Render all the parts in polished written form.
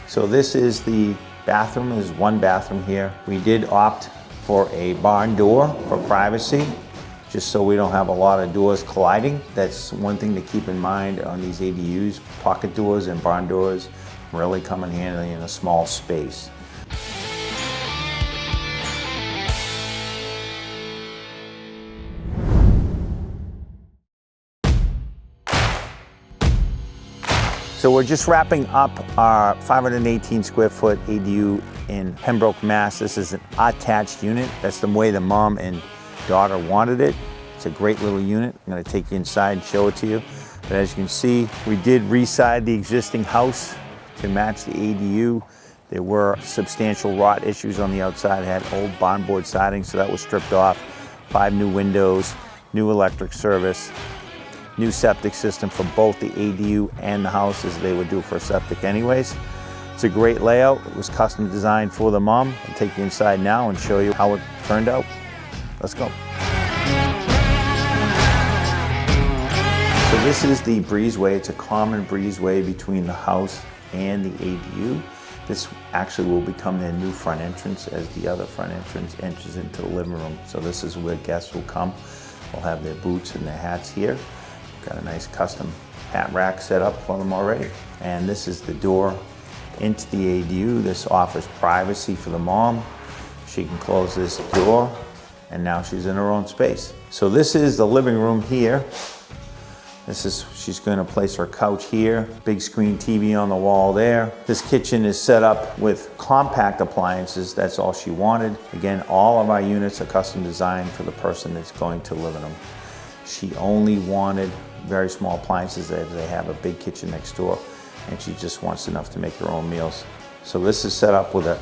So this is the bathroom. There's one bathroom here. We did opt for a barn door for privacy, just so we don't have a lot of doors colliding. That's one thing to keep in mind on these ADUs. Pocket doors and barn doors really come in handy in a small space. So we're just wrapping up our 518 square foot ADU in Pembroke, Mass. This is an attached unit. That's the way the mom and daughter wanted it. It's a great little unit. I'm gonna take you inside and show it to you. But as you can see, we did reside the existing house to match the ADU. There were substantial rot issues on the outside. It had old barn board siding, so that was stripped off. 5 new windows, new electric service, new septic system for both the ADU and the house, as they would do for a septic anyways. It's a great layout. It was custom designed for the mom. I'll take you inside now and show you how it turned out. Let's go. So this is the breezeway. It's a common breezeway between the house and the ADU. This actually will become their new front entrance, as the other front entrance enters into the living room. So this is where guests will come. They'll have their boots and their hats here. Got a nice custom hat rack set up for them already. And this is the door into the ADU. This offers privacy for the mom. She can close this door, and now she's in her own space. So this is the living room here. She's gonna place her couch here. Big screen TV on the wall there. This kitchen is set up with compact appliances. That's all she wanted. Again, all of our units are custom designed for the person that's going to live in them. She only wanted very small appliances. They have a big kitchen next door, and she just wants enough to make her own meals. So this is set up with a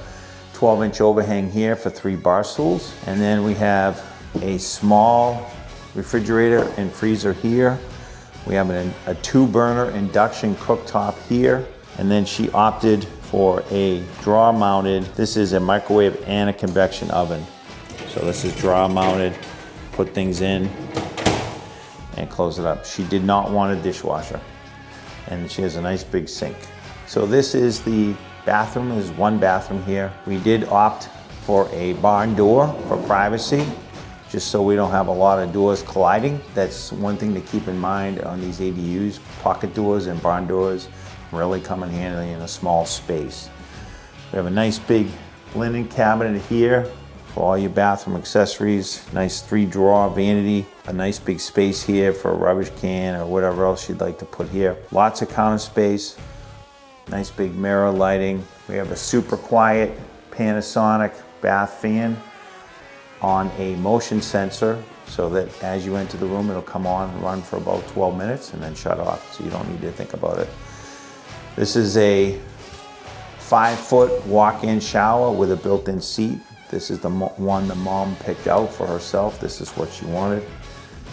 12-inch overhang here for 3 bar stools. And then we have a small refrigerator and freezer here. We have a 2-burner induction cooktop here. And then she opted for a drawer mounted. This is a microwave and a convection oven. So this is drawer mounted, put things in and close it up. She did not want a dishwasher. And she has a nice big sink. So this is the bathroom. There's one bathroom here. We did opt for a barn door for privacy, just so we don't have a lot of doors colliding. That's one thing to keep in mind on these ADUs. Pocket doors and barn doors really come in handy in a small space. We have a nice big linen cabinet here for all your bathroom accessories. Nice 3-drawer vanity. A nice big space here for a rubbish can or whatever else you'd like to put here. Lots of counter space. Nice big mirror lighting. We have a super quiet Panasonic bath fan on a motion sensor, so that as you enter the room, it'll come on and run for about 12 minutes and then shut off, so you don't need to think about it. This is a 5-foot walk-in shower with a built-in seat. This is the one the mom picked out for herself. This is what she wanted,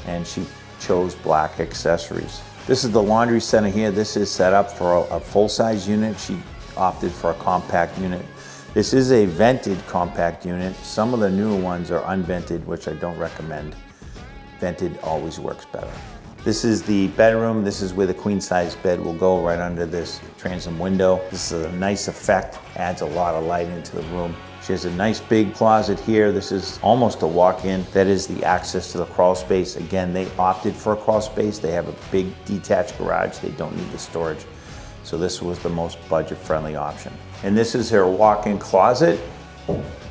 and she chose black accessories. This is the laundry center here. This is set up for a full-size unit. She opted for a compact unit. This is a vented compact unit. Some of the newer ones are unvented, which I don't recommend. Vented always works better. This is the bedroom. This is where the queen-size bed will go, right under this transom window. This is a nice effect, adds a lot of light into the room. She has a nice big closet here. This is almost a walk-in. That is the access to the crawl space. Again, they opted for a crawl space. They have a big detached garage. They don't need the storage. So this was the most budget-friendly option. And this is her walk-in closet.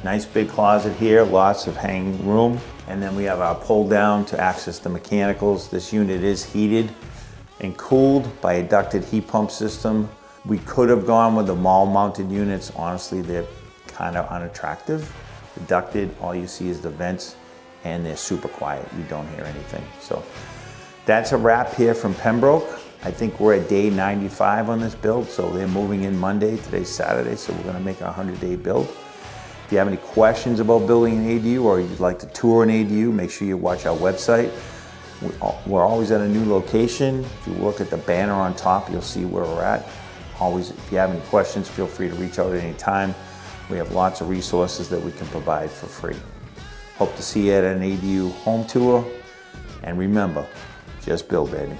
Nice big closet here, lots of hanging room. And then we have our pull down to access the mechanicals. This unit is heated and cooled by a ducted heat pump system. We could have gone with the wall-mounted units. Honestly, they're kind of unattractive. The ducted, all you see is the vents, and they're super quiet. You don't hear anything. So that's a wrap here from Pembroke. I think we're at day 95 on this build, so they're moving in Monday. Today's Saturday, so we're gonna make a 100-day build. If you have any questions about building an ADU, or you'd like to tour an ADU, make sure you watch our website. We're always at a new location. If you look at the banner on top, you'll see where we're at. Always, if you have any questions, feel free to reach out at any time. We have lots of resources that we can provide for free. Hope to see you at an ADU home tour. And remember, just build, baby.